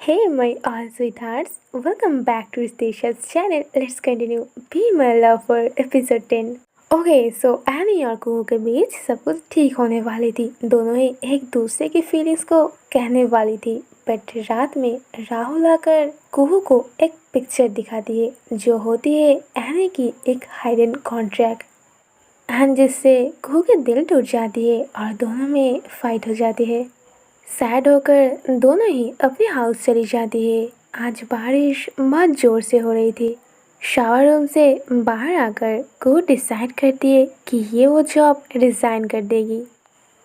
Hey, my all sweethearts, welcome back to Statia's channel. Let's continue Be My Lover episode 10. Okay, so any और कुहू के बीच सब कुछ ठीक होने वाली थी। दोनों ही एक दूसरे की फीलिंग्स को कहने वाली थी, बट रात में राहुल आकर कुहू को एक पिक्चर दिखा दिए जो होती है एनी की एक हाइडन कॉन्ट्रैक्ट, एंड जिससे कुहू के दिल टूट जाती है और दोनों में फाइट हो जाती है। सैड होकर दोनों ही अपने हाउस चली जाती है। आज बारिश बहुत ज़ोर से हो रही थी। शावर रूम से बाहर आकर को डिसाइड करती है कि ये वो जॉब रिज़ाइन कर देगी।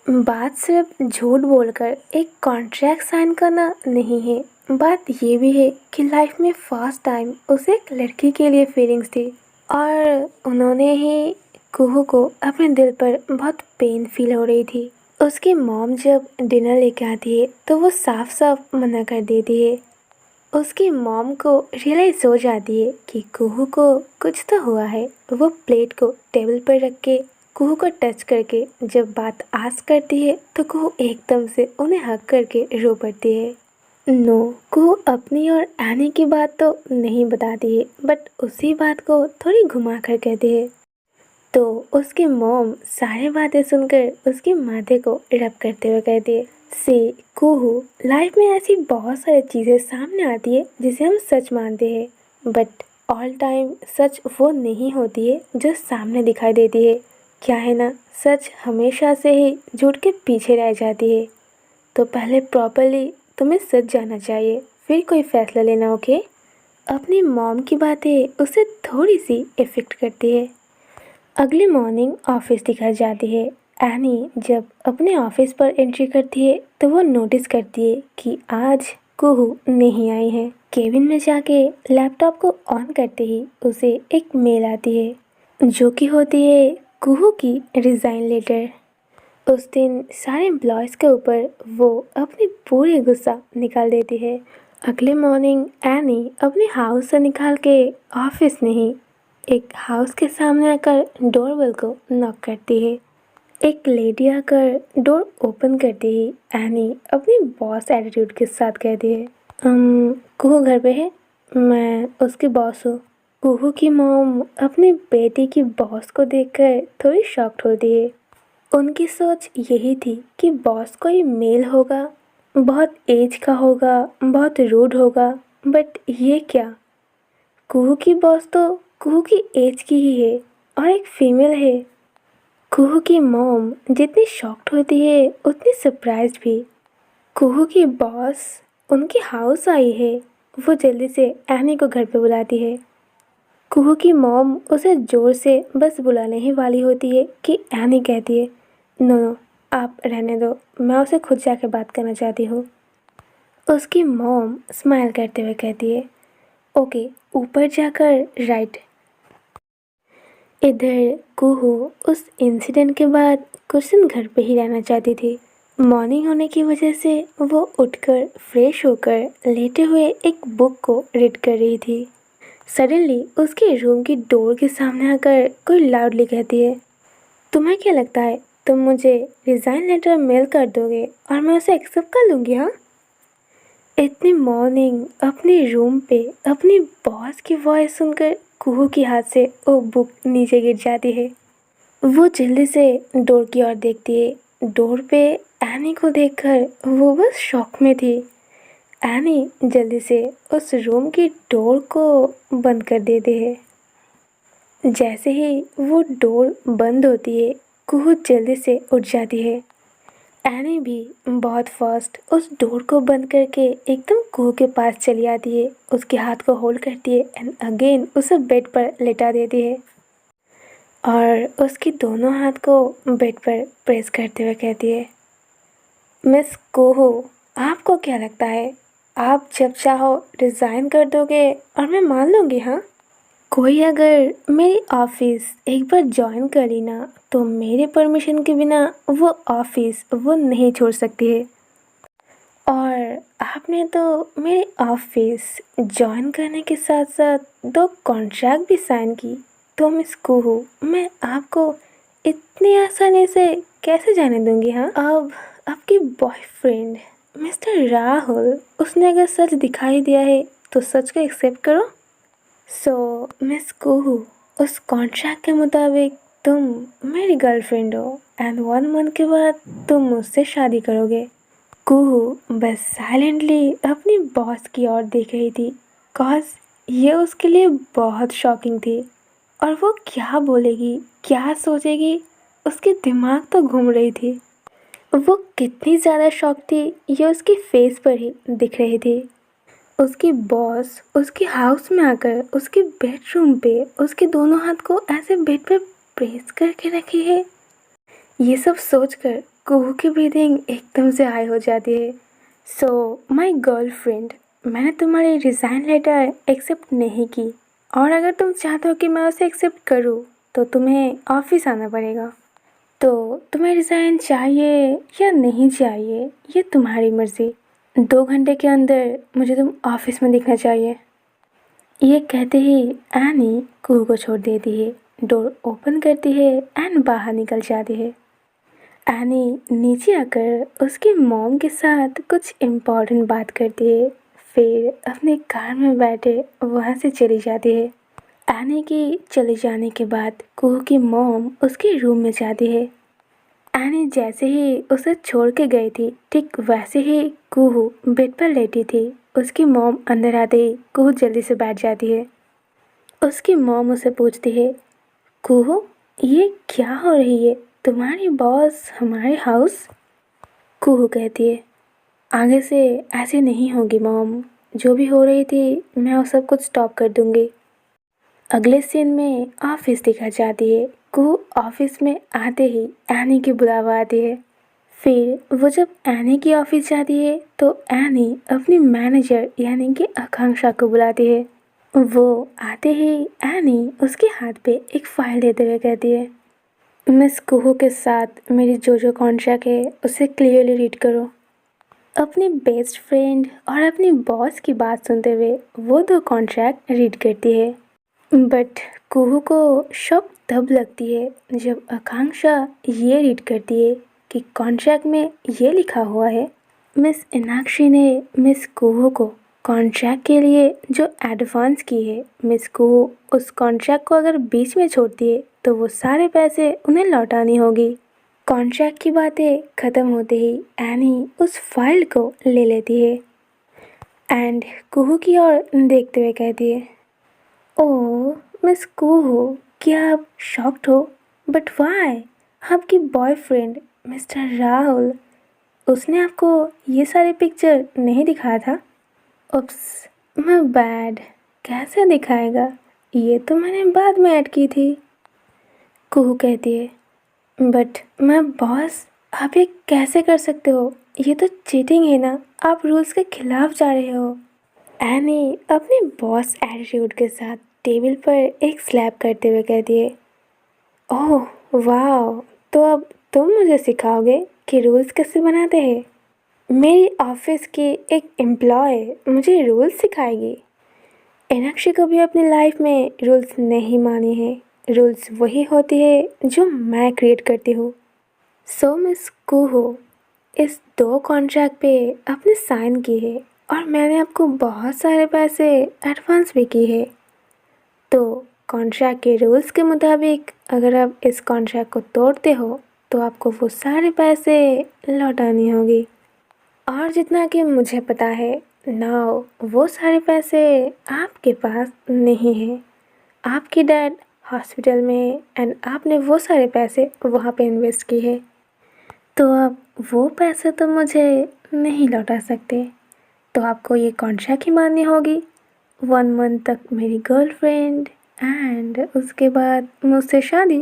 बात सिर्फ झूठ बोलकर एक कॉन्ट्रैक्ट साइन करना नहीं है, बात ये भी है कि लाइफ में फर्स्ट टाइम उसे एक लड़की के लिए फीलिंग्स थी और उन्होंने ही कुहू को अपने दिल पर बहुत पेन फील हो रही थी। उसकी मॉम जब डिनर लेके आती है तो वो साफ साफ मना कर देती है। उसकी मॉम को रियलाइज़ हो जाती है कि कुहू को कुछ तो हुआ है। वो प्लेट को टेबल पर रख के कुहू को टच करके जब बात आस्क करती है तो कुहू एकदम से उन्हें हक करके रो पड़ती है। नो, कुहू अपनी और एनी की बात तो नहीं बताती है, बट उसी बात को थोड़ी घुमा कर कहती है। तो उसकी मॉम सारी बातें सुनकर उसके माथे को रब करते हुए कहती है, सी कुहू, लाइफ में ऐसी बहुत सारी चीज़ें सामने आती है जिसे हम सच मानते हैं, बट ऑल टाइम सच वो नहीं होती है जो सामने दिखाई देती है। क्या है ना, सच हमेशा से ही झूठ के पीछे रह जाती है। तो पहले प्रॉपरली तुम्हें सच जानना चाहिए, फिर कोई फैसला लेना, ओके? अपनी मॉम की बातें उसे थोड़ी सी इफ़ेक्ट करती है। अगली मॉर्निंग ऑफिस दिखाई जाती है। एनी जब अपने ऑफिस पर एंट्री करती है तो वो नोटिस करती है कि आज कुहू नहीं आई है। केबिन में जाके लैपटॉप को ऑन करते ही उसे एक मेल आती है जो कि होती है कुहू की रिज़ाइन लेटर। उस दिन सारे एम्प्लॉयज़ के ऊपर वो अपनी पूरी गुस्सा निकाल देती है। अगले मॉर्निंग एनी अपने हाउस से निकाल के ऑफिस नहीं, एक हाउस के सामने आकर डोरबेल को नॉक करती है। एक लेडी आकर डोर ओपन करते ही एनी अपनी बॉस एटीट्यूड के साथ कहती है, कुहू घर पे है, मैं उसकी बॉस हूँ। कुहू की मॉम अपनी बेटी की बॉस को देखकर थोड़ी शॉक्ड होती है। उनकी सोच यही थी कि बॉस कोई मेल होगा, बहुत एज का होगा, बहुत रूड होगा, बट ये क्या, कुहू की बॉस तो कुहू की एज की ही है और एक फीमेल है। कुहू की मॉम जितनी शॉक्ड होती है उतनी सरप्राइज्ड भी। कुहू की बॉस उनके हाउस आई है। वो जल्दी से एनी को घर पे बुलाती है। कुहू की मॉम उसे ज़ोर से बस बुलाने ही वाली होती है कि एनी कहती है, नो नो, आप रहने दो, मैं उसे खुद जाके बात करना चाहती हूँ। उसकी मॉम स्माइल करते हुए कहती है, ओके, ऊपर जाकर राइट। इधर कुहू उस इंसिडेंट के बाद कुछ दिन घर पे ही रहना चाहती थी। मॉर्निंग होने की वजह से वो उठकर फ्रेश होकर लेटे हुए एक बुक को रीड कर रही थी। सडनली उसके रूम की डोर के सामने आकर कोई लाउडली कहती है, तुम्हें क्या लगता है तुम मुझे रिज़ाइन लेटर मेल कर दोगे और मैं उसे एक्सेप्ट कर लूँगी? हाँ? इतनी मॉर्निंग अपने रूम पे अपनी बॉस की वॉइस सुनकर कुहू के हाथ से वो बुक नीचे गिर जाती है। वो जल्दी से डोर की ओर देखती है। डोर पे एनी को देखकर वो बस शॉक में थी। एनी जल्दी से उस रूम की डोर को बंद कर देती है। जैसे ही वो डोर बंद होती है, कुहू जल्दी से उठ जाती है। एनी भी बहुत फास्ट उस डोर को बंद करके एकदम कुहू के पास चली आती है, उसके हाथ को होल्ड करती है एंड अगेन उसे बेड पर लेटा देती है और उसके दोनों हाथ को बेड पर प्रेस करते हुए कहती है, मिस कुहू, आपको क्या लगता है आप जब चाहो रिज़ाइन कर दोगे और मैं मान लूँगी? हाँ, कोई अगर मेरी ऑफिस एक बार ज्वाइन कर ली ना तो मेरे परमिशन के बिना वो ऑफिस वो नहीं छोड़ सकती है। और आपने तो मेरे ऑफिस ज्वाइन करने के साथ साथ 2 कॉन्ट्रैक्ट भी साइन की, तो मिस कुहू, मैं आपको इतनी आसानी से कैसे जाने दूंगी? हाँ, अब आपकी बॉयफ्रेंड मिस्टर राहुल, उसने अगर सच दिखाई दिया है तो सच को एक्सेप्ट करो। सो मिस कुहू, उस कॉन्ट्रैक्ट के मुताबिक तुम मेरी गर्लफ्रेंड हो एंड 1 मंथ के बाद तुम मुझसे शादी करोगे। कुहू बस साइलेंटली अपनी बॉस की ओर देख रही थी, कॉज ये उसके लिए बहुत शॉकिंग थी। और वो क्या बोलेगी, क्या सोचेगी, उसके दिमाग तो घूम रही थी। वो कितनी ज़्यादा शॉक थी ये उसकी फेस पर ही दिख रही थी। उसकी बॉस उसके हाउस में आकर उसके बेडरूम पे उसके दोनों हाथ को ऐसे बेड पे प्रेस करके रखी है। ये सब सोचकर कुहू की ब्रीदिंग एकदम से हाई हो जाती है। सो माई गर्लफ्रेंड, मैंने तुम्हारी रिज़ाइन लेटर एक्सेप्ट नहीं की, और अगर तुम चाहते हो कि मैं उसे एक्सेप्ट करूँ तो तुम्हें ऑफिस आना पड़ेगा। तो तुम्हें रिज़ाइन चाहिए या नहीं चाहिए ये तुम्हारी मर्ज़ी। 2 घंटे के अंदर मुझे तुम ऑफिस में दिखना चाहिए। ये कहते ही एनी कुहू को छोड़ देती है, डोर ओपन करती है एंड बाहर निकल जाती है। एनी नीचे आकर उसकी मॉम के साथ कुछ इम्पोर्टेंट बात करती है, फिर अपने कार में बैठे वहाँ से चली जाती है। एनी के चले जाने के बाद कुहू की मॉम उसके रूम में जाती है। एनी जैसे ही उसे छोड़ के गई थी, ठीक वैसे ही कुहू बेड पर लेटी थी। उसकी मॉम अंदर आते ही कुहू जल्दी से बैठ जाती है। उसकी मॉम उसे पूछती है, कुहू ये क्या हो रही है, तुम्हारी बॉस हमारे हाउस। कुहू कहती है, आगे से ऐसे नहीं होगी मॉम, जो भी हो रही थी मैं वो सब कुछ स्टॉप कर दूंगी। अगले सीन में ऑफिस दिखा जाती है। कुहू ऑफिस में आते ही एनी की बुलावा आती है। फिर वो जब एनी की ऑफिस जाती है तो एनी अपनी मैनेजर यानी कि आकांक्षा को बुलाती है। वो आते ही एनी उसके हाथ पे एक फाइल देते हुए कहती है, मिस कुहू के साथ मेरी जो जो कॉन्ट्रैक्ट है उसे क्लियरली रीड करो। अपनी बेस्ट फ्रेंड और अपनी बॉस की बात सुनते हुए वो 2 कॉन्ट्रैक्ट रीड करती है। बट कुहू को शॉक तब लगती है जब आकांक्षा ये रीड करती है कि कॉन्ट्रैक्ट में ये लिखा हुआ है, मिस इनाक्षी ने मिस कुहू को कॉन्ट्रैक्ट के लिए जो एडवांस की है, मिस कुहू उस कॉन्ट्रैक्ट को अगर बीच में छोड़ती है तो वो सारे पैसे उन्हें लौटानी होगी। कॉन्ट्रैक्ट की बातें ख़त्म होते ही एनी उस फाइल को ले लेती है एंड कुहू की ओर देखते हुए कहती है, ओह मिस कुहू, क्या आप शॉक्ड हो? But why? आपकी बॉयफ्रेंड मिस्टर राहुल, उसने आपको ये सारे पिक्चर नहीं दिखाया था? उप्स, मैं बैड, कैसे दिखाएगा, ये तो मैंने बाद में ऐड की थी। कुहू कहती है, बट मैं बॉस, आप ये कैसे कर सकते हो, ये तो चीटिंग है ना, आप रूल्स के खिलाफ जा रहे हो। एनी अपने बॉस एटीट्यूड के साथ टेबल पर एक स्लैप करते हुए कहती है, ओह वाह, तो अब तुम मुझे सिखाओगे कि रूल्स कैसे बनाते हैं। मेरी ऑफिस की एक एम्प्लॉय मुझे रूल्स सिखाएगी। इनाक्षी को भी अपनी लाइफ में रूल्स नहीं माने हैं। रूल्स वही होती है जो मैं क्रिएट करती हूँ। सो मिस कुहू, इस 2 कॉन्ट्रैक्ट पे आपने साइन की है और मैंने आपको बहुत सारे पैसे एडवांस भी किए हैं। तो कॉन्ट्रैक्ट के रूल्स के मुताबिक अगर आप इस कॉन्ट्रैक्ट को तोड़ते हो तो आपको वो सारे पैसे लौटानी होगी। और जितना कि मुझे पता है नाउ वो सारे पैसे आपके पास नहीं हैं। आपकी डैड हॉस्पिटल में एंड आपने वो सारे पैसे वहाँ पे इन्वेस्ट किए हैं। तो अब वो पैसे तो मुझे नहीं लौटा सकते, तो आपको ये कॉन्ट्रैक्ट ही माननी होगी। 1 मंथ तक मेरी गर्लफ्रेंड एंड उसके बाद मुझसे शादी।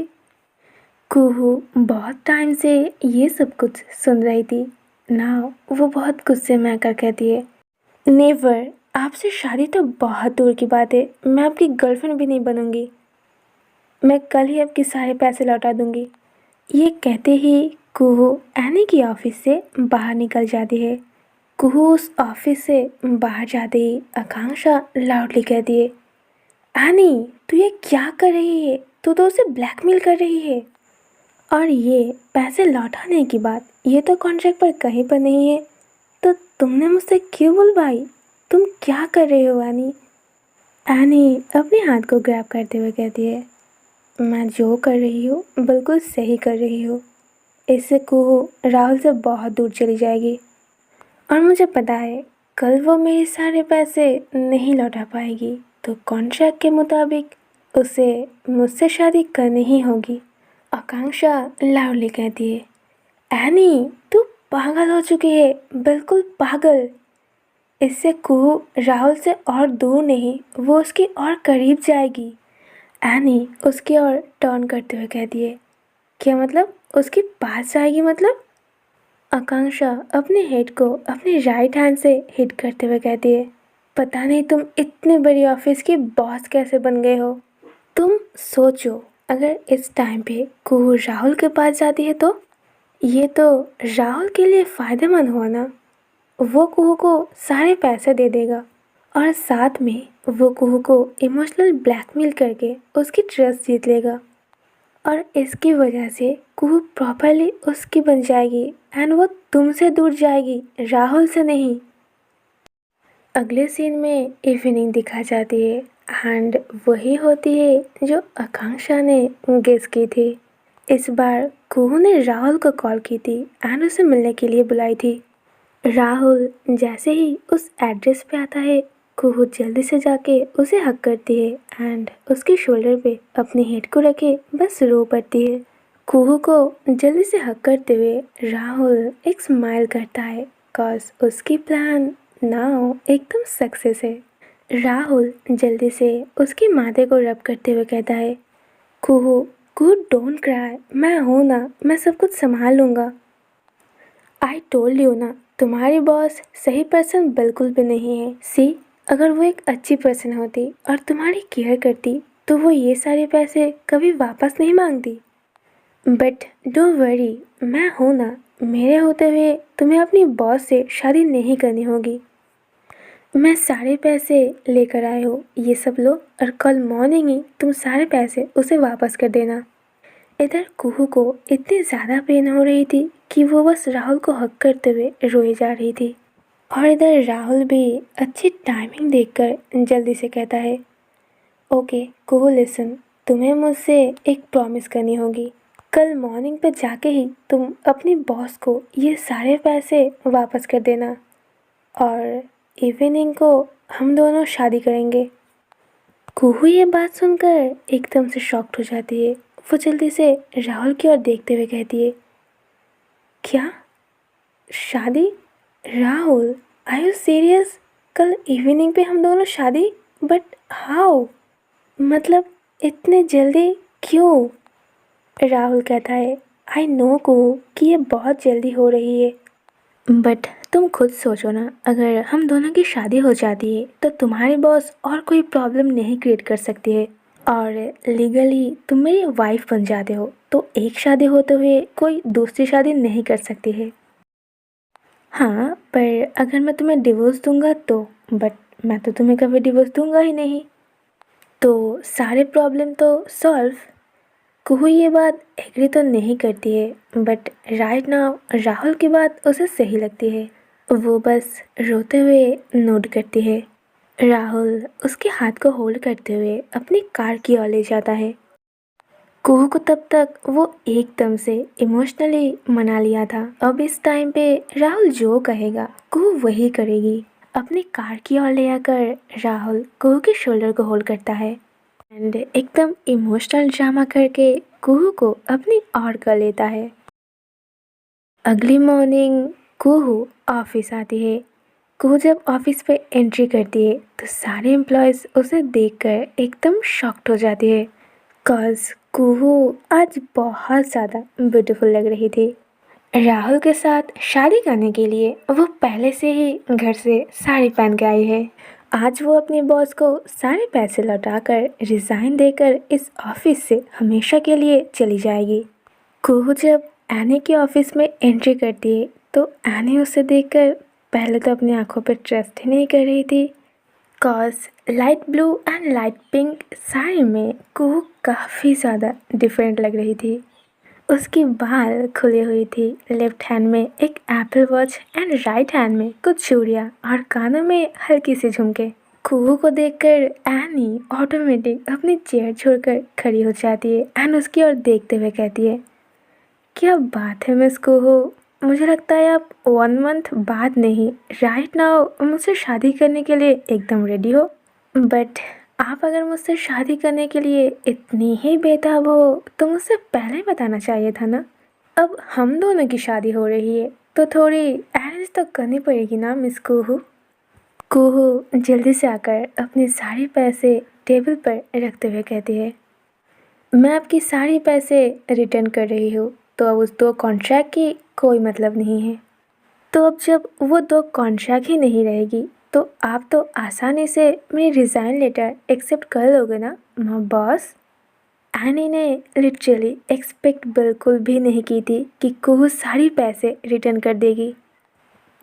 कुहू बहुत टाइम से ये सब कुछ सुन रही थी। नाउ वो बहुत गुस्से में आकर कहती है, नेवर, आपसे शादी तो बहुत दूर की बात है, मैं आपकी गर्लफ्रेंड भी नहीं बनूंगी। मैं कल ही आपके सारे पैसे लौटा दूंगी। ये कहते ही कुहू एनी की ऑफिस से बाहर निकल जाती है। कुहू उस ऑफिस से बाहर जाते ही आकांक्षा लाउडली कहती है, एनी तू ये क्या कर रही है, तू तो उसे ब्लैकमेल कर रही है। और ये पैसे लौटाने की बात ये तो कॉन्ट्रैक्ट पर कहीं पर नहीं है। तो तुमने मुझसे क्यों बुलवाई? तुम क्या कर रही हो एनी? एनी अपने हाथ को ग्रैब करते हुए कहती है, मैं जो कर रही हूँ बिल्कुल सही कर रही हूँ। इससे कुहू राहुल से बहुत दूर चली जाएगी और मुझे पता है कल वो मेरे सारे पैसे नहीं लौटा पाएगी, तो कॉन्ट्रैक्ट के मुताबिक उसे मुझसे शादी करनी ही होगी। आकांक्षा लाउडली कहती है, एनी तू पागल हो चुकी है, बिल्कुल पागल। इससे कुहू राहुल से और दूर नहीं, वो उसकी और करीब जाएगी। एनी उसकी ओर टर्न करते हुए कहती है, क्या मतलब उसके पास जाएगी मतलब? आकांक्षा अपने हेड को अपने राइट हैंड से हिट करते हुए कहती है, पता नहीं तुम इतने बड़ी ऑफिस की बॉस कैसे बन गए हो। तुम सोचो, अगर इस टाइम पे कुहू राहुल के पास जाती है तो ये तो राहुल के लिए फ़ायदेमंद हुआ ना। वो कुहू को सारे पैसे दे देगा और साथ में वो कुहू को इमोशनल ब्लैकमेल करके उसकी ट्रस्ट जीत लेगा और इसकी वजह से कुहू प्रॉपरली उसकी बन जाएगी एंड वो तुमसे दूर जाएगी, राहुल से नहीं। अगले सीन में इवनिंग दिखा जाती है एंड वही होती है जो आकांक्षा ने गेस की थी। इस बार कुहू ने राहुल को कॉल की थी एंड उसे मिलने के लिए बुलाई थी। राहुल जैसे ही उस एड्रेस पे आता है, कुहू जल्दी से जाके उसे हक करती है एंड उसके शोल्डर पे अपनी हेड को रखे बस रो पड़ती है। कुहू को जल्दी से हक करते हुए राहुल एक स्माइल करता है कॉज उसकी प्लान नाउ एकदम सक्सेस है। राहुल जल्दी से उसके माथे को रब करते हुए कहता है, कुहू कुहू डोंट क्राई, मैं हूँ ना, मैं सब कुछ संभाल लूँगा। आई टोल्ड यू ना, तुम्हारी बॉस सही पर्सन बिल्कुल भी नहीं है। सी, अगर वो एक अच्छी पर्सन होती और तुम्हारी केयर करती तो वो ये सारे पैसे कभी वापस नहीं मांगती। बट डोंट वरी, मैं हूँ ना, मेरे होते हुए तुम्हें अपनी बॉस से शादी नहीं करनी होगी। मैं सारे पैसे लेकर आए हो, ये सब लो और कल मॉर्निंग ही तुम सारे पैसे उसे वापस कर देना। इधर कुहू को इतनी ज़्यादा पेन हो रही थी कि वो बस राहुल को हक करते हुए रोई जा रही थी और इधर राहुल भी अच्छी टाइमिंग देखकर जल्दी से कहता है, ओके कुहू लिसन, तुम्हें मुझसे एक प्रॉमिस करनी होगी। कल मॉर्निंग पे जाके ही तुम अपनी बॉस को ये सारे पैसे वापस कर देना और इवनिंग को हम दोनों शादी करेंगे। कुहू ये बात सुनकर एकदम से शॉक्ड हो जाती है। वो जल्दी से राहुल की ओर देखते हुए कहती है, क्या शादी? Rahul, are you serious? कल इवनिंग पे हम दोनों शादी? But how? मतलब इतने जल्दी क्यों? राहुल कहता है, आई नो कुहू कि ये बहुत जल्दी हो रही है, बट तुम खुद सोचो ना, अगर हम दोनों की शादी हो जाती है तो तुम्हारी बॉस और कोई प्रॉब्लम नहीं क्रिएट कर सकती है और लीगली तुम मेरी वाइफ बन जाते हो, तो एक शादी होते हुए कोई दूसरी शादी नहीं कर सकती है। हाँ, पर अगर मैं तुम्हें डिवोर्स दूंगा तो, बट मैं तो तुम्हें कभी डिवोर्स दूंगा ही नहीं, तो सारे प्रॉब्लम तो सॉल्व। कुहू ये बात एग्री तो नहीं करती है बट राइट नाउ राहुल की बात उसे सही लगती है। वो बस रोते हुए नोट करती है। राहुल उसके हाथ को होल्ड करते हुए अपनी कार की ओर ले जाता है। कुहू को तब तक वो एकदम से इमोशनली मना लिया था। अब इस टाइम पे राहुल जो कहेगा कुहू वही करेगी। अपनी कार की ओर ले आकर राहुल कुहू के शोल्डर को होल्ड करता है एंड एकदम इमोशनल ड्रामा करके कुहू को अपनी ओर कर लेता है। अगली मॉर्निंग कुहू ऑफिस आती है। कुहू जब ऑफिस पे एंट्री करती है तो सारे एम्प्लॉयज़ उसे देखकर एकदम शॉक्ड हो जाती है कॉज कुहू आज बहुत ज़्यादा ब्यूटीफुल लग रही थी। राहुल के साथ शादी करने के लिए वो पहले से ही घर से साड़ी पहन के आई है। आज वो अपने बॉस को सारे पैसे लौटाकर रिज़ाइन देकर इस ऑफिस से हमेशा के लिए चली जाएगी। कुहू जब एनी के ऑफिस में एंट्री करती है तो एनी उसे देखकर पहले तो अपनी आंखों पर ट्रस्ट ही नहीं कर रही थी cause light blue and light pink sari में कुहू काफ़ी ज़्यादा डिफरेंट लग रही थी। उसकी बाल खुली हुई थी, लेफ्ट हैंड में एक Apple watch and right hand में कुछ चूड़ियाँ और कानों में हल्की सी झुमके। कुहू को देखकर एनी ऑटोमेटिक अपनी चेयर छोड़कर खड़ी हो जाती है एंड उसकी ओर देखते हुए कहती है, क्या बात है मिस कुहू, मुझे लगता है आप 1 मंथ बाद नहीं, राइट नाउ मुझसे शादी करने के लिए एकदम रेडी हो। बट आप अगर मुझसे शादी करने के लिए इतनी ही बेताब हो तो मुझसे पहले ही बताना चाहिए था ना। अब हम दोनों की शादी हो रही है तो थोड़ी अरेंज तो करनी पड़ेगी ना मिस कुहू। कुहू जल्दी से आकर अपने सारे पैसे टेबल पर रखते हुए कहती है, मैं आपकी सारी पैसे रिटर्न कर रही हूँ, तो अब उस 2 कॉन्ट्रैक्ट की कोई मतलब नहीं है। तो अब जब वो 2 कॉन्ट्रैक्ट ही नहीं रहेगी तो आप तो आसानी से मेरी रिज़ाइन लेटर एक्सेप्ट कर लोगे ना माय बॉस। एनी ने लिटरली एक्सपेक्ट बिल्कुल भी नहीं की थी कि कुहू सारी पैसे रिटर्न कर देगी।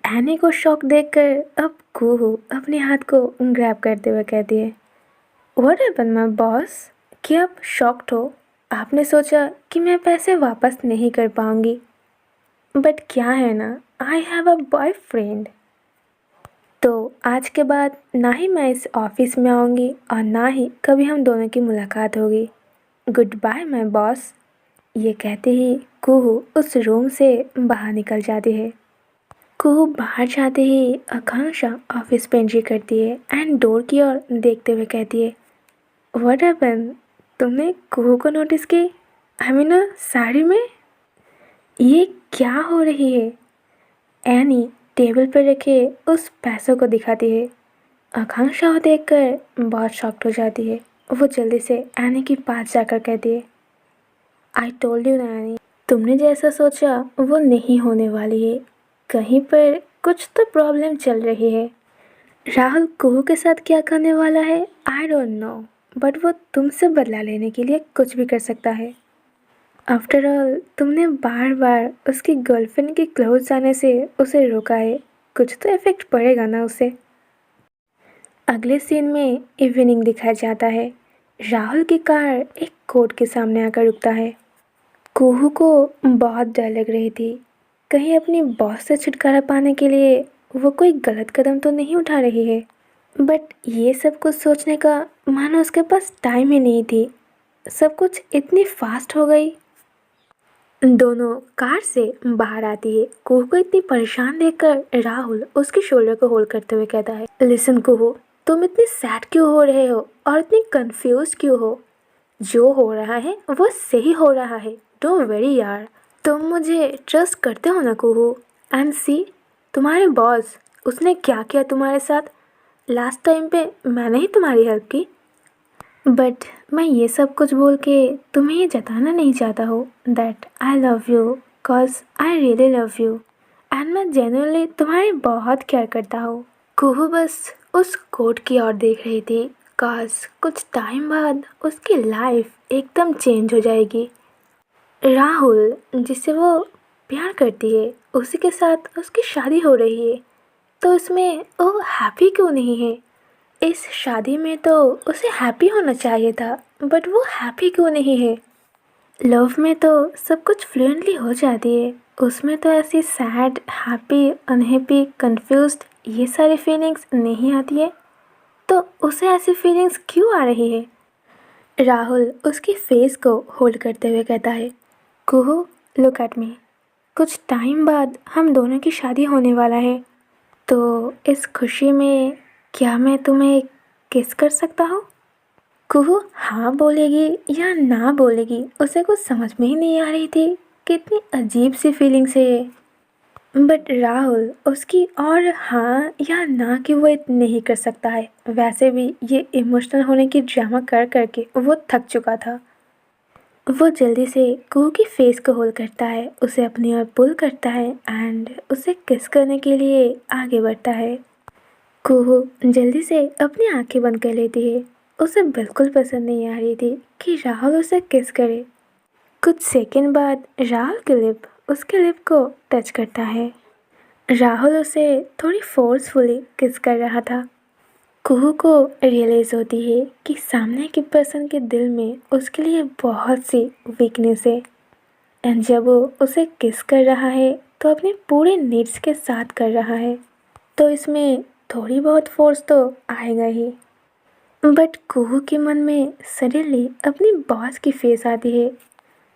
एनी को शॉक देखकर अब कुहू अपने हाथ को ग्रैब करते हुए कहती है, व्हाट हैपेंड माय बॉस, क्या आप शॉक्ड हो? आपने सोचा कि मैं पैसे वापस नहीं कर पाऊंगी, बट क्या है ना, आई हैव अ बॉयफ्रेंड। तो आज के बाद ना ही मैं इस ऑफिस में आऊँगी और ना ही कभी हम दोनों की मुलाकात होगी। Goodbye my boss. ये कहते ही कुहू उस रूम से बाहर निकल जाती है। कुहू बाहर जाते ही आकांक्षा ऑफिस पे एंट्री करती है एंड डोर की ओर देखते हुए कहती है, व्हाट हैपेंड, तुमने कुहू को नोटिस की? आई मीन साड़ी में? ये क्या हो रही है? एनी टेबल पर रखे उस पैसों को दिखाती है। आकांक्षा को देखकर बहुत शॉक्ड हो जाती है। वो जल्दी से एनी के पास जाकर कहती है, आई टोल्ड यू ना एनी, तुमने जैसा सोचा वो नहीं होने वाली है। कहीं पर कुछ तो प्रॉब्लम चल रही है। राहुल कुहू के साथ क्या करने वाला है आई डोंट नो, बट वो तुमसे बदला लेने के लिए कुछ भी कर सकता है। आफ्टर ऑल तुमने बार बार उसकी गर्लफ्रेंड के क्लोज जाने से उसे रोका है, कुछ तो इफेक्ट पड़ेगा ना उसे। अगले सीन में इवनिंग दिखाया जाता है। राहुल की कार एक कोर्ट के सामने आकर रुकता है। कुहू को बहुत डर लग रही थी, कहीं अपनी बॉस से छुटकारा पाने के लिए वो कोई गलत कदम तो नहीं उठा रही है। बट ये सब कुछ सोचने का मानो उसके पास टाइम ही नहीं थी। सब कुछ इतनी फास्ट हो गई। दोनों कार से बाहर आती है। कुहू को इतनी परेशान देखकर राहुल उसके शोल्डर को होल्ड करते हुए कहता है, लिसन कुहू, तुम इतनी सैड क्यों हो रहे हो और इतनी कंफ्यूज क्यों हो? जो हो रहा है वो सही हो रहा है, डोंट वरी यार। तुम मुझे ट्रस्ट करते हो ना कुहू? एंड सी, तुम्हारे बॉस, उसने क्या किया तुम्हारे साथ? लास्ट टाइम पे मैंने ही तुम्हारी हेल्प की। बट मैं ये सब कुछ बोल के तुम्हें ये जताना नहीं चाहता हूँ that I love you, cause I really love you and मैं जेन्युइनली तुम्हारी बहुत केयर करता हूँ। कुहू बस उस कोट की ओर देख रही थी, कॉज कुछ टाइम बाद उसकी लाइफ एकदम चेंज हो जाएगी। राहुल जिससे वो प्यार करती है उसी के साथ उसकी शादी हो रही है, तो इसमें वो हैप्पी क्यों नहीं है? इस शादी में तो उसे हैप्पी होना चाहिए था, बट वो हैप्पी क्यों नहीं है? लव में तो सब कुछ फ्लुएंटली हो जाती है, उसमें तो ऐसी सैड, हैप्पी, अनहैप्पी, कंफ्यूज्ड ये सारी फीलिंग्स नहीं आती है। तो उसे ऐसी फीलिंग्स क्यों आ रही है? राहुल उसकी फेस को होल्ड करते हुए कहता है, कुहू लुक एट मी, कुछ टाइम बाद हम दोनों की शादी होने वाला है, तो इस खुशी में क्या मैं तुम्हें किस कर सकता हूँ? कुहू हाँ बोलेगी या ना बोलेगी उसे कुछ समझ में ही नहीं आ रही थी। कितनी अजीब सी फीलिंग्स है ये। बट राहुल उसकी और हाँ या ना की वो नहीं कर सकता है। वैसे भी ये इमोशनल होने की ड्रामा कर करके वो थक चुका था। वो जल्दी से कुहू की फेस को होल्ड करता है, उसे अपनी ओर पुल करता है एंड उसे किस करने के लिए आगे बढ़ता है। कुहू जल्दी से अपनी आंखें बंद कर लेती है। उसे बिल्कुल पसंद नहीं आ रही थी कि राहुल उसे किस करे। कुछ सेकंड बाद राहुल की लिप उसके लिप को टच करता है। राहुल उसे थोड़ी फोर्सफुली किस कर रहा था। कुहू को रियलाइज़ होती है कि सामने की पर्सन के दिल में उसके लिए बहुत सी वीकनेस है। एंड जब वो उसे किस कर रहा है तो अपने पूरे नीड्स के साथ कर रहा है, तो इसमें थोड़ी बहुत फोर्स तो आएगा ही। बट कुहू के मन में सडनली अपनी बॉस की फेस आती है।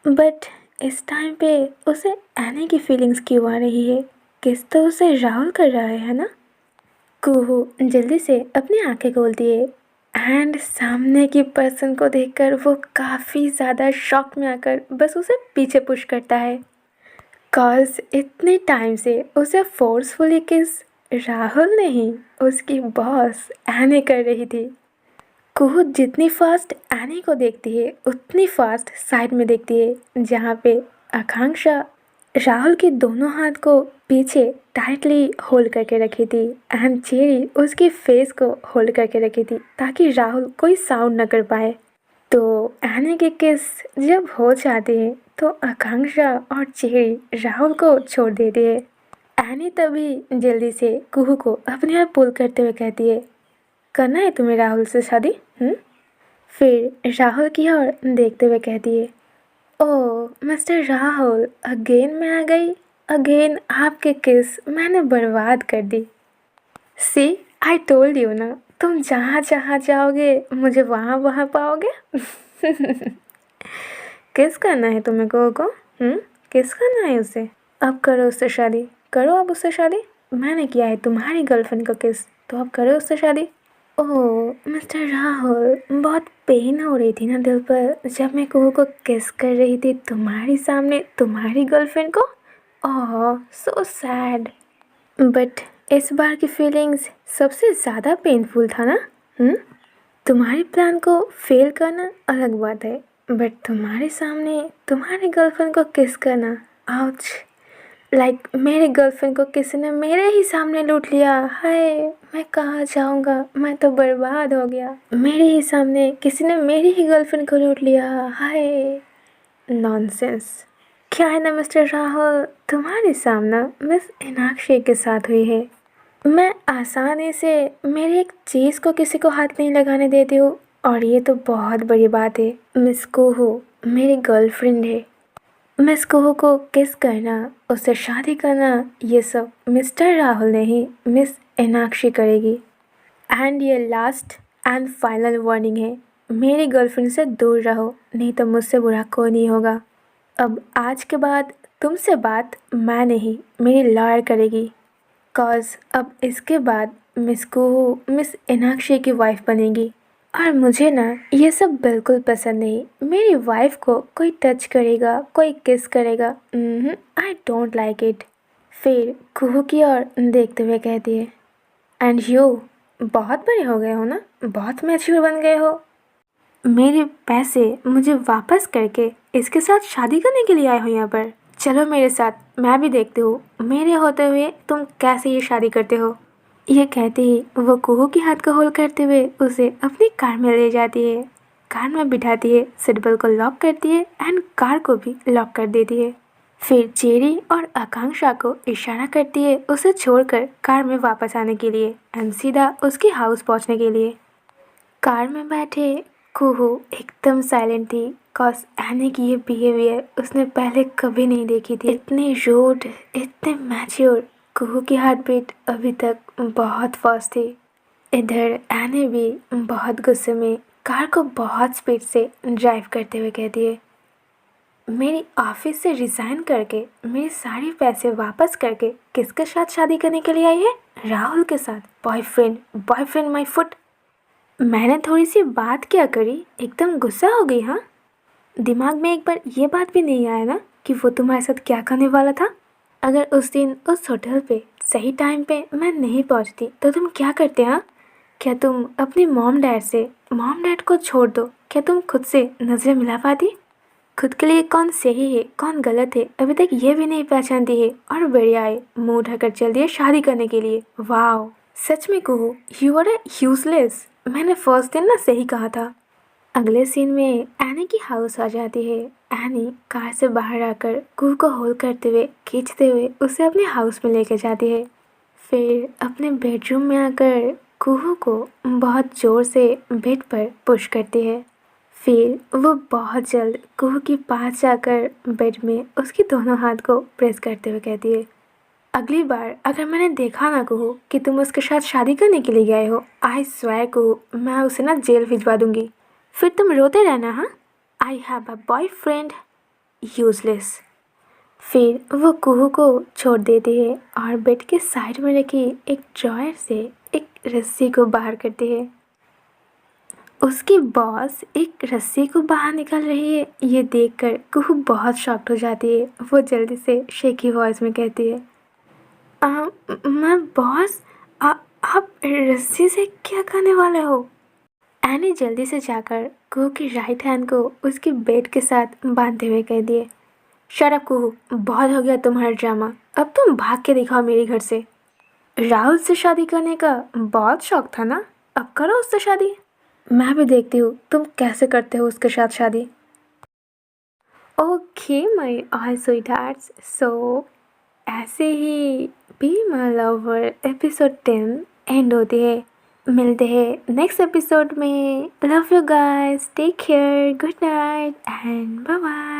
बट इस टाइम पे उसे एनी की फीलिंग्स क्यों आ रही है? किस तो उसे राहुल कर रहा है ना? कुहू जल्दी से अपनी आंखें खोलती है एंड सामने की पर्सन को देखकर वो काफ़ी ज़्यादा शॉक में आकर बस उसे पीछे पुश करता है। कॉज इतने टाइम से उसे फोर्सफुली किस राहुल नहीं, उसकी बॉस एनी कर रही थी। कुहू जितनी फास्ट एनी को देखती है उतनी फास्ट साइड में देखती है जहाँ पे आकांक्षा राहुल के दोनों हाथ को पीछे टाइटली होल्ड करके रखी थी एंड चेरी उसकी फेस को होल्ड करके रखी थी ताकि राहुल कोई साउंड न कर पाए। तो एनी की किस जब हो जाती है तो आकांक्षा और चेरी राहुल को छोड़ देती है। एनी तभी जल्दी से कुहू को अपने आप पुल करते हुए कहती है, करना है तुम्हें राहुल से शादी? फिर राहुल की ओर देखते हुए कहती है, ओह मिस्टर राहुल, अगेन मैं आ गई। अगेन आपके किस मैंने बर्बाद कर दी। सी, आई टोल्ड यू ना, तुम जहाँ जहाँ जाओगे मुझे वहाँ वहाँ पाओगे। किस करना है तुम्हें को? किस करना है उसे? अब करो उससे शादी, करो अब उससे शादी। मैंने किया है तुम्हारी गर्लफ्रेंड को किस, तो अब करो उससे शादी। ओह मिस्टर राहुल, बहुत पेन हो रही थी ना दिल पर जब मैं कुहू को किस कर रही थी तुम्हारी सामने तुम्हारी गर्लफ्रेंड को। ओह सो सैड। बट इस बार की फीलिंग्स सबसे ज़्यादा पेनफुल था ना। तुम्हारी प्लान को फेल करना अलग बात है, बट तुम्हारे सामने तुम्हारी गर्लफ्रेंड को किस करना, आउच। लाइक मेरी गर्लफ्रेंड को किसी ने मेरे ही सामने लूट लिया। हाय, मैं कहाँ जाऊँगा, मैं तो बर्बाद हो गया। मेरे ही सामने किसी ने मेरी ही गर्लफ्रेंड को लूट लिया। हाय, नॉनसेंस। क्या है ना मिस्टर राहुल, तुम्हारी सामना मिस इनाक्षी के साथ हुई है। मैं आसानी से मेरी एक चीज़ को किसी को हाथ नहीं लगाने देती हूँ, और ये तो बहुत बड़ी बात है। मिस कुहू मेरी गर्लफ्रेंड है। मिस कुहू को किस करना, उससे शादी करना, ये सब मिस्टर राहुल नहीं मिस इनाक्षी करेगी। एंड ये लास्ट एंड फाइनल वार्निंग है, मेरी गर्लफ्रेंड से दूर रहो, नहीं तो मुझसे बुरा कोई नहीं होगा। अब आज के बाद तुमसे बात मैं नहीं मेरी लॉयर करेगी। कॉज अब इसके बाद मिस कुहू मिस इनाक्षी की वाइफ बनेगी, और मुझे ना ये सब बिल्कुल पसंद नहीं। मेरी वाइफ को कोई टच करेगा, कोई किस करेगा, आई डोंट लाइक इट। फिर कुहू की ओर देखते हुए कहती है, एंड यू बहुत बड़े हो गए हो ना, बहुत मैच्योर बन गए हो। मेरे पैसे मुझे वापस करके इसके साथ शादी करने के लिए आए हो यहाँ पर। चलो मेरे साथ, मैं भी देखती हूँ मेरे होते हुए तुम कैसे ये शादी करते हो। ये कहते ही वो कुहू के हाथ को होल्ड करते हुए उसे अपनी कार में ले जाती है। कार में बिठाती है, सीट बेल्ट को लॉक करती है एंड कार को भी लॉक कर देती है। फिर चेरी और आकांक्षा को इशारा करती है उसे छोड़कर कार में वापस आने के लिए एंड सीधा उसके हाउस पहुंचने के लिए। कार में बैठे कुहू एकदम साइलेंट थी, कॉज एनी की ये बिहेवियर उसने पहले कभी नहीं देखी थी। इतने रूड, इतने मैच्योर। कुहू की हार्ट बीट अभी तक बहुत फास्ट थी। इधर एनी भी बहुत गुस्से में कार को बहुत स्पीड से ड्राइव करते हुए कहती है, मेरी ऑफिस से रिज़ाइन करके मेरे सारे पैसे वापस करके किसके साथ शादी करने के लिए आई है? राहुल के साथ। Boyfriend, boyfriend my foot. मैंने थोड़ी सी बात क्या करी, एकदम गुस्सा हो गई? हाँ, दिमाग में एक बार ये बात भी नहीं आया ना कि वो तुम्हारे साथ क्या करने वाला था? अगर उस दिन उस होटल पे सही टाइम पे मैं नहीं पहुंचती तो तुम क्या करते? हाँ, क्या तुम अपने मॉम डैड को छोड़ दो, क्या तुम खुद से नज़रें मिला पाती? खुद के लिए कौन सही है कौन गलत है अभी तक ये भी नहीं पहचानती है, और बढ़िया है मुंह उठाकर चल दिए शादी करने के लिए। वाह, सच में कहूँ यू आर ए यूजलेस। मैंने फर्स्ट दिन ना सही कहा था। अगले सीन में एनी की हाउस आ जाती है। एनी कार से बाहर आकर कुहू को होल्ड करते हुए खींचते हुए उसे अपने हाउस में लेकर जाती है। फिर अपने बेडरूम में आकर कुहू को बहुत ज़ोर से बेड पर पुश करती है। फिर वो बहुत जल्द कुहू के पास जाकर बेड में उसके दोनों हाथ को प्रेस करते हुए कहती है, अगली बार अगर मैंने देखा ना कुहू कि तुम उसके साथ शादी करने के लिए गए हो, आई स्वेयर कुहू, मैं उसे ना जेल भिजवा दूंगी। फिर तुम रोते रहना। हाँ, I have a boyfriend, useless. फिर वो कुहू को छोड़ देती है और बेड के साइड में रखी एक ड्रॉयर से एक रस्सी को बाहर करती है। उसकी बॉस एक रस्सी को बाहर निकाल रही है। ये देखकर कुहू बहुत शॉक्ड हो जाती है। वो जल्दी से शेकी वॉइस में कहती है, मैं बॉस, आप रस्सी से क्या करने वाले हो? एनी जल्दी से जाकर कुहू की राइट हैंड को उसके बेड के साथ बांधते हुए कह दिए, शट अप कुहू, बहुत हो गया तुम्हारा ड्रामा, अब तुम भाग के दिखाओ मेरे घर से। राहुल से शादी करने का बहुत शौक था ना, अब करो उससे शादी। मैं भी देखती हूँ तुम कैसे करते हो उसके साथ शादी। Okay my all sweethearts, so ऐसे ही be my lover episode 10 end होती है। मिलते हैं नेक्स्ट एपिसोड में। Love you guys, take care, good night and bye bye.